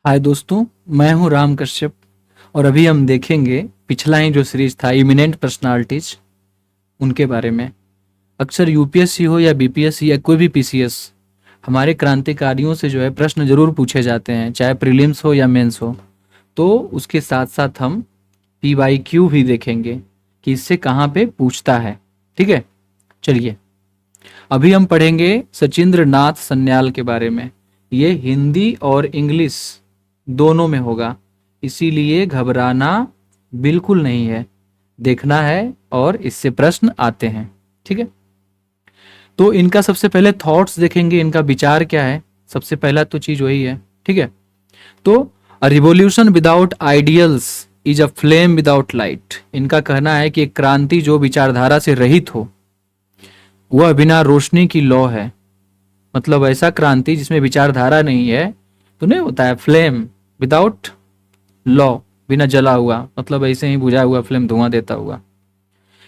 हाय दोस्तों, मैं हूं राम कश्यप और अभी हम देखेंगे पिछला ही जो सीरीज था इमिनेंट पर्सनालिटीज उनके बारे में। अक्सर यूपीएससी हो या बीपीएससी या कोई भी पीसीएस हमारे क्रांतिकारियों से जो है प्रश्न जरूर पूछे जाते हैं, चाहे प्रीलिम्स हो या मेंस हो। तो उसके साथ साथ हम पीवाईक्यू भी देखेंगे कि इससे कहाँ पे पूछता है। ठीक है, चलिए अभी हम पढ़ेंगे सचिंद्र नाथ सन्याल के बारे में। ये हिंदी और इंग्लिश दोनों में होगा, इसीलिए घबराना बिल्कुल नहीं है, देखना है और इससे प्रश्न आते हैं। ठीक है, तो इनका सबसे पहले थॉट्स देखेंगे, इनका विचार क्या है। सबसे पहला तो चीज वही है। ठीक है, तो a revolution without ideals is a flame without light. इनका कहना है कि एक क्रांति जो विचारधारा से रहित हो वह बिना रोशनी की लौ है। मतलब ऐसा क्रांति जिसमें विचारधारा नहीं है तो नहीं होता है फ्लेम विदाउट लॉ, बिना जला हुआ, मतलब ऐसे ही बुझा हुआ फ्लेम धुआं देता हुआ।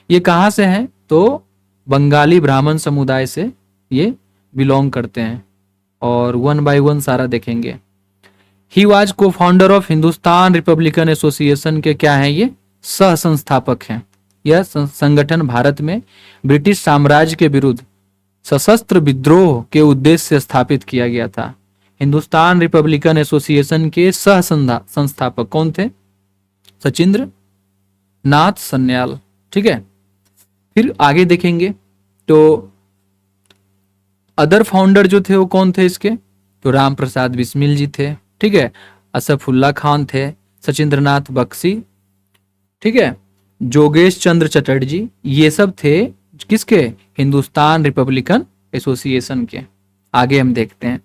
ये कहाँ से है? तो बंगाली ब्राह्मण समुदाय से ये बिलोंग करते हैं और वन बाय वन सारा देखेंगे। ही वाज को founder of Hindustan Republican association के क्या है, ये सह संस्थापक हैं। यह संगठन भारत में ब्रिटिश साम्राज्य के विरुद्ध सशस्त्र विद्रोह के उद्देश्य से स्थापित किया गया था। हिंदुस्तान रिपब्लिकन एसोसिएशन के सह संस्थापक कौन थे? सचिंद्र नाथ सन्याल। ठीक है, फिर आगे देखेंगे तो अदर फाउंडर जो थे वो कौन थे इसके? तो राम प्रसाद बिस्मिल जी थे। ठीक है, असफुल्ला खान थे, सचिंद्रनाथ बख्शी, ठीक है, जोगेश चंद्र चटर्जी, ये सब थे किसके? हिंदुस्तान रिपब्लिकन एसोसिएशन के। आगे हम देखते हैं,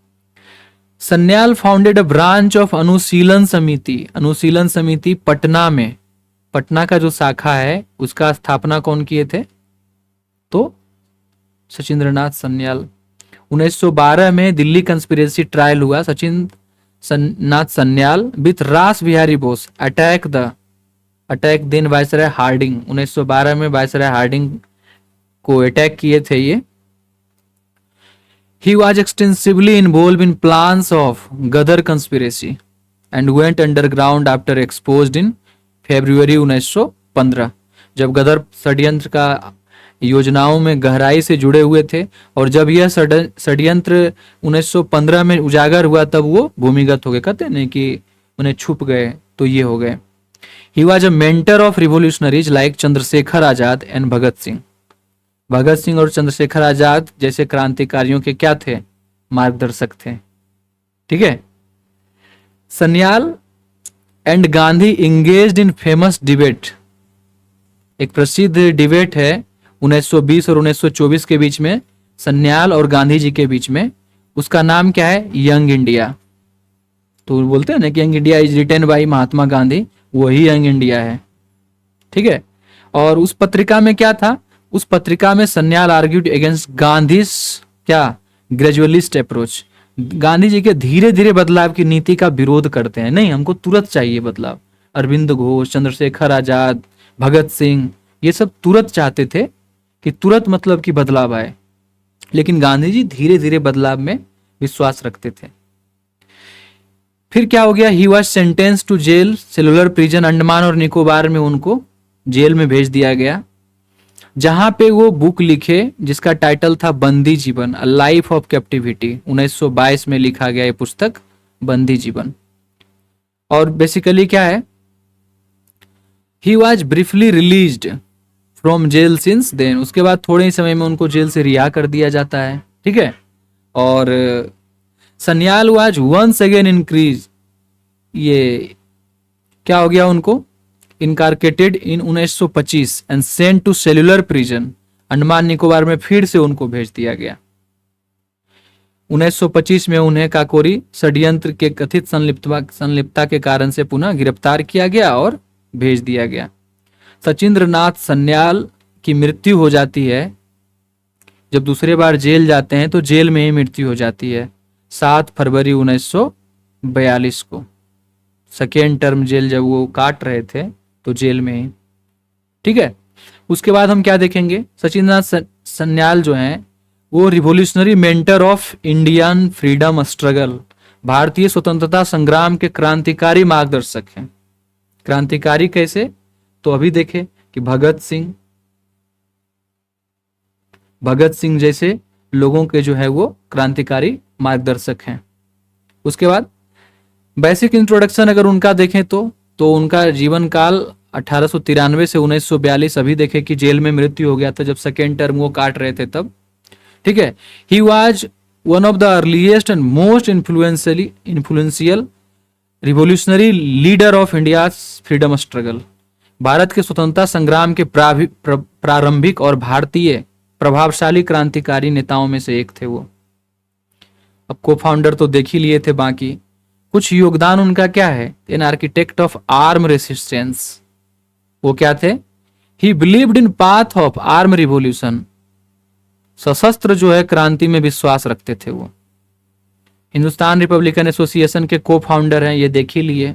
Sanyal founded a branch of Anushilan Samiti. अनुशीलन समिति पटना में, पटना का जो शाखा है उसका स्थापना कौन किए थे? तो सचिंद्रनाथ सन्याल। 1912 में दिल्ली कंस्पिरेसी ट्रायल हुआ। Sachindranath Sanyal with Ras Bihari Bose attack then viceroy Hardinge. 1912 में वायसराय हार्डिंग को अटैक किए थे ये। He was extensively involved in plans of Gadar conspiracy and went underground after exposed in February 1915। जब गदर षड्यंत्र का योजनाओं में गहराई से जुड़े हुए थे और जब यह षड्यंत्र 1915 में उजागर हुआ तब वो भूमिगत हो गए। कहते हैं कि उन्हें छुप गए, तो ये हो गए। He was a mentor of revolutionaries like Chandrashekhar Azad and Bhagat Singh. Bhagat Singh और चंद्रशेखर आजाद जैसे क्रांतिकारियों के क्या थे? मार्गदर्शक थे। ठीक है, Sanyal and Gandhi engaged in famous debate. एक प्रसिद्ध डिबेट है 1920 और 1924 के बीच में, सन्याल और गांधी जी के बीच में। उसका नाम क्या है? Young India. तो बोलते हैं ना कि young India is written by Mahatma Gandhi, वही यंग इंडिया है। ठीक है, और उस पत्रिका में क्या था? उस पत्रिका में सन्याल आर्ग्यूड अगेंस्ट गांधीज क्या? Gradualist approach. गांधी जी के धीरे धीरे बदलाव की नीति का विरोध करते हैं। नहीं, हमको तुरंत चाहिए बदलाव। अरविंद घोष, चंद्रशेखर आजाद, भगत सिंह, ये सब तुरंत चाहते थे कि तुरंत मतलब कि बदलाव आए, लेकिन गांधी जी धीरे धीरे बदलाव में विश्वास रखते थे। फिर क्या हो गया? He was sentence to jail cellular prison. Andaman और निकोबार में उनको जेल में भेज दिया गया, जहां पे वो बुक लिखे जिसका टाइटल था बंदी जीवन, अ लाइफ ऑफ कैप्टिविटी। 1922 में लिखा गया ये पुस्तक, बंदी जीवन। और बेसिकली क्या है? He was briefly released from jail since then. उसके बाद थोड़े ही समय में उनको जेल से रिहा कर दिया जाता है। ठीक है, और Sanyal was once again increase, ये क्या हो गया उनको? Incarcerated in 1925 and sent to cellular prison. Andaman Nicobar में फिर से उनको भेज दिया गया। 1925 में उन्हें काकोरी षड्यंत्र के कथित संलिप्तता के कारण से पुनः गिरफ्तार किया गया और भेज दिया गया। सचिंद्रनाथ सन्याल की मृत्यु हो जाती है, जब दूसरे बार जेल जाते हैं तो जेल में ही मृत्यु हो जाती है 7 फरवरी 1942 को। सेकेंड टर्म जेल जब वो काट रहे थे तो जेल में ही। ठीक है, उसके बाद हम क्या देखेंगे? सचिंद्रनाथ सन्याल जो हैं वो revolutionary mentor of Indian freedom struggle. भारतीय स्वतंत्रता संग्राम के क्रांतिकारी मार्गदर्शक हैं। क्रांतिकारी कैसे? तो अभी देखें कि भगत सिंह जैसे लोगों के जो है वो क्रांतिकारी मार्गदर्शक हैं। उसके बाद बेसिक इंट्रोडक्शन अगर उनका देखें तो उनका जीवन काल 1893 से 1942, अभी देखें कि जेल में मृत्यु हो गया था जब सेकेंड टर्म वो काट रहे थे तब। ठीक है। He was one of the earliest and most influential revolutionary leader of India freedom struggle. Bharat के स्वतंत्रता संग्राम के प्रारंभिक और भारतीय प्रभावशाली क्रांतिकारी नेताओं में से एक थे वो। अब को फाउंडर तो देख ही लिए थे, बाकी कुछ योगदान उनका क्या है? An architect of arm resistance. वो क्या थे? ही believed in path of arm revolution. सशस्त्र जो है क्रांति में विश्वास रखते थे वो। हिंदुस्तान रिपब्लिकन एसोसिएशन के को फाउंडर हैं, ये देख ही लिए।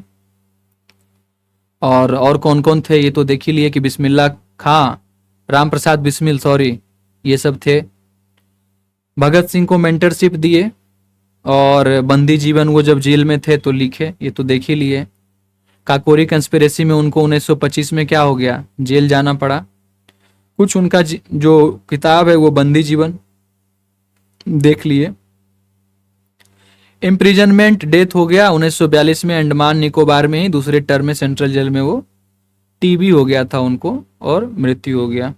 और कौन कौन थे ये तो देख ही लिए कि बिस्मिल्लाह खां, राम प्रसाद बिस्मिल, सॉरी, ये सब थे। भगत सिंह को मेंटरशिप दिए और बंदी जीवन वो जब जेल में थे तो लिखे, ये तो देख ही लिए। काकोरी कंस्पिरेसी में उनको 1925 में क्या हो गया? जेल जाना पड़ा। कुछ उनका जो किताब है वो बंदी जीवन देख लिए। इम्प्रिजनमेंट, डेथ हो गया 1942 में अंडमान निकोबार में ही, दूसरे टर्म में सेंट्रल जेल में वो टीबी हो गया था उनको और मृत्यु हो गया।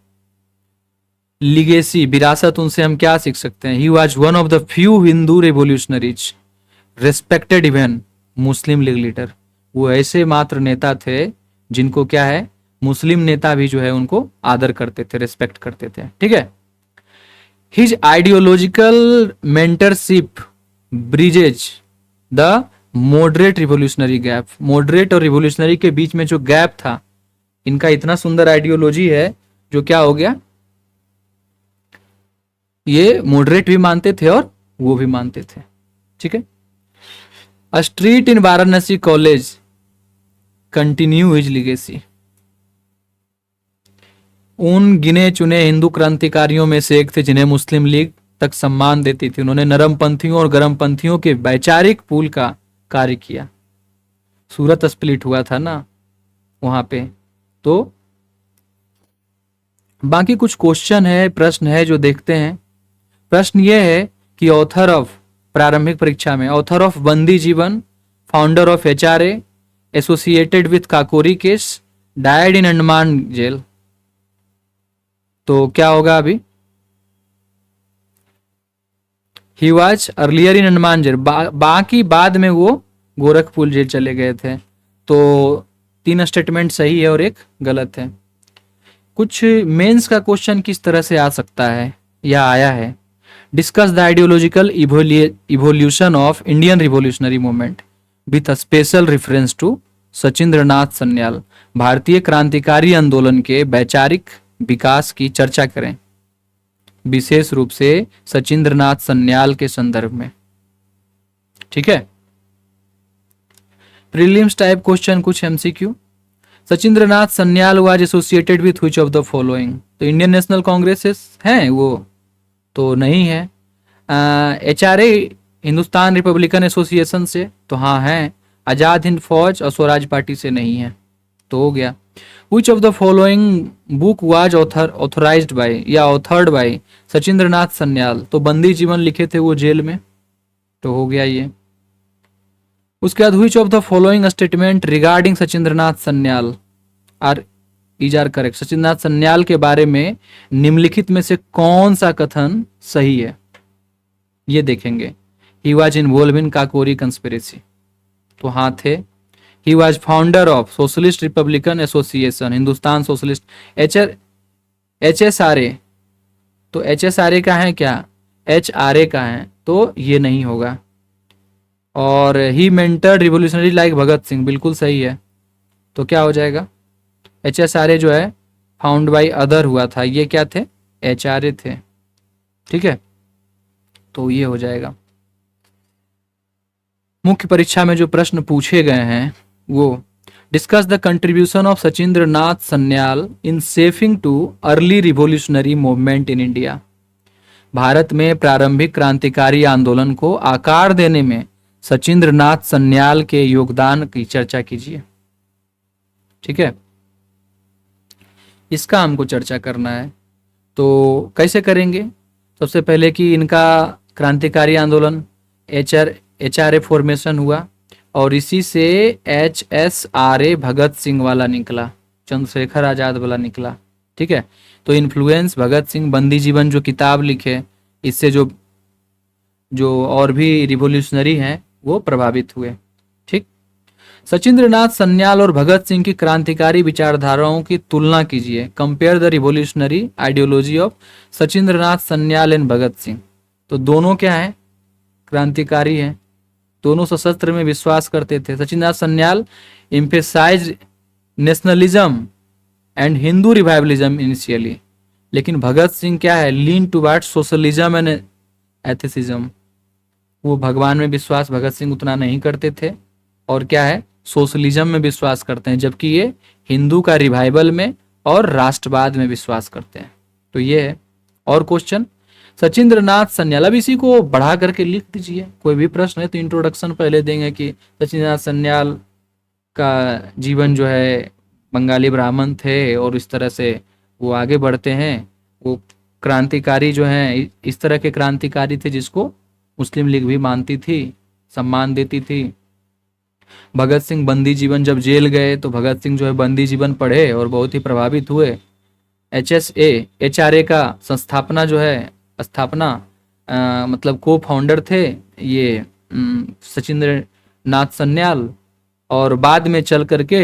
लिगेसी, विरासत, उनसे हम क्या सीख सकते हैं? He was one of the few Hindu revolutionaries respected even Muslim league leader. वो ऐसे मात्र नेता थे जिनको क्या है, मुस्लिम नेता भी जो है उनको आदर करते थे, रेस्पेक्ट करते थे। ठीक है। His ideological mentorship bridges the moderate revolutionary gap. Moderate और रिवोल्यूशनरी के बीच में जो गैप था, इनका इतना सुंदर आइडियोलॉजी है जो क्या हो गया, ये मॉडरेट भी मानते थे और वो भी मानते थे। ठीक है। A street in Varanasi college continue his legacy. उन गिने चुने हिंदू क्रांतिकारियों में से एक थे जिन्हें मुस्लिम लीग तक सम्मान देती थी। उन्होंने नरमपंथियों और गरमपंथियों के वैचारिक पुल का कार्य किया। सूरत स्प्लिट हुआ था ना वहां पे। तो बाकी कुछ क्वेश्चन है, प्रश्न है जो देखते हैं। प्रश्न ये है कि ऑथर ऑफ, प्रारंभिक परीक्षा में, author of Bandi Jivan, founder of HRA, associated with Kakori case, died in Andaman jail. तो क्या होगा अभी? He was earlier in Andaman jail. बाकी बाद में वो गोरखपुर जेल चले गए थे। तो 3 स्टेटमेंट सही है और एक गलत है। कुछ मेंस का क्वेश्चन किस तरह से आ सकता है या आया है? Discuss the ideological evolution of Indian revolutionary movement with a special reference to Sachindranath Sanyal. भारतीय क्रांतिकारी आंदोलन के वैचारिक विकास की चर्चा करें, विशेष रूप से सचिंद्रनाथ सन्याल के संदर्भ में। ठीक है। प्रीलिम्स टाइप क्वेश्चन कुछ MCQ. Sachindranath Sanyal was associated with which of the following? तो इंडियन नेशनल कांग्रेस हैं वो तो नहीं है। एचआरए हिंदुस्तान रिपब्लिकन एसोसिएशन से तो हाँ है। आजाद हिंद फौज और स्वराज पार्टी से नहीं है, तो हो गया। Which of the following book was authorized by या authored by सचिंद्रनाथ सन्याल? तो बंदी जीवन लिखे थे वो जेल में, तो हो गया ये। उसके बाद which of the following statement regarding Sachindranath Sanyal is are correct? Sachindranath Sanyal के बारे में निम्नलिखित में से कौन सा कथन सही है, ये देखेंगे। He was involve in Kakori conspiracy, तो हाँ थे। He was founder of socialist Republican association, Hindustan socialist HSRA, तो HSRA का है क्या? HRA का है, तो ये नहीं होगा। और ही mentored revolutionary like Bhagat Singh, बिल्कुल सही है, तो क्या हो जाएगा? HSRA जो है फाउंड बाय अदर हुआ था, ये क्या थे? HRA थे। ठीक है, तो ये हो जाएगा। मुख्य परीक्षा में जो प्रश्न पूछे गए हैं वो discuss the contribution of Sachindranath Sanyal in shaping to early revolutionary movement in India. Bharat में प्रारंभिक क्रांतिकारी आंदोलन को आकार देने में सचिंद्र नाथ सन्याल के योगदान की चर्चा कीजिए। ठीक है, इसका हमको चर्चा करना है। तो कैसे करेंगे? सबसे पहले कि इनका क्रांतिकारी आंदोलन एच आर ए फॉर्मेशन हुआ और इसी से HSRA भगत सिंह वाला निकला, चंद्रशेखर आज़ाद वाला निकला। ठीक है, तो इन्फ्लुएंस भगत सिंह बंदी जीवन जो किताब लिखे, इससे जो जो और भी रिवोल्यूशनरी हैं वो प्रभावित हुए। ठीक, सचिंद्र नाथ सन्याल और भगत सिंह की क्रांतिकारी विचारधाराओं की तुलना कीजिए। Compare the revolutionary ideology of Sachindra Nath Sanyal and Bhagat Singh. तो दोनों क्या है? क्रांतिकारी हैं, दोनों सशस्त्र में विश्वास करते थे। Sachindra Nath Sanyal emphasize nationalism and Hindu revivalism initially, लेकिन भगत सिंह क्या है? Lean toward socialism and atheism. वो भगवान में विश्वास भगत सिंह उतना नहीं करते थे और क्या है? सोशलिज्म में विश्वास करते हैं, जबकि ये हिंदू का रिवाइवल में और राष्ट्रवाद में विश्वास करते हैं। तो ये है। और क्वेश्चन, सचिंद्र नाथ सन्याल, अब इसी को बढ़ा करके लिख दीजिए। कोई भी प्रश्न है तो इंट्रोडक्शन पहले देंगे कि सचिंद्र नाथ सन्याल का जीवन जो है, बंगाली ब्राह्मण थे और इस तरह से वो आगे बढ़ते हैं। वो क्रांतिकारी जो हैं, इस तरह के क्रांतिकारी थे जिसको मुस्लिम लीग भी मानती थी, सम्मान देती थी। भगत सिंह बंदी जीवन जब जेल गए तो भगत सिंह जो है बंदी जीवन पढ़े और बहुत ही प्रभावित हुए। HRA का संस्थापना जो है, स्थापना मतलब को फाउंडर थे ये सचिंद्र नाथ सन्याल, और बाद में चल करके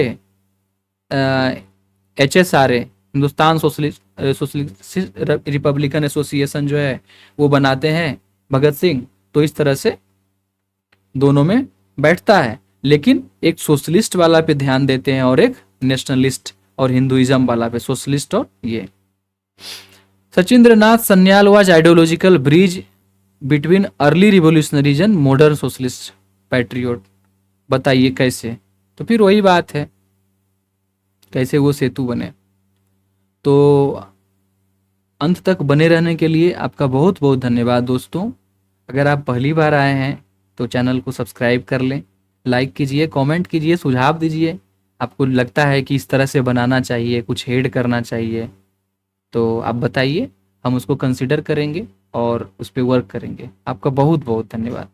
HSRA Hindustan socialist Republican association जो है वो बनाते हैं भगत सिंह। तो इस तरह से दोनों में बैठता है, लेकिन एक सोशलिस्ट वाला पे ध्यान देते हैं और एक नेशनलिस्ट और हिंदुइज्म वाला पे, सोशलिस्ट और ये। Sachindra Nath Sanyal was ideological bridge between early revolutionaries and modern socialist patriot. बताइए कैसे? तो फिर वही बात है, कैसे वो सेतु बने। तो अंत तक बने रहने के लिए आपका बहुत बहुत धन्यवाद दोस्तों। अगर आप पहली बार आए हैं तो चैनल को सब्सक्राइब कर लें, लाइक कीजिए, कमेंट कीजिए, सुझाव दीजिए। आपको लगता है कि इस तरह से बनाना चाहिए, कुछ ऐड करना चाहिए, तो आप बताइए, हम उसको कंसिडर करेंगे और उस पर वर्क करेंगे। आपका बहुत बहुत धन्यवाद।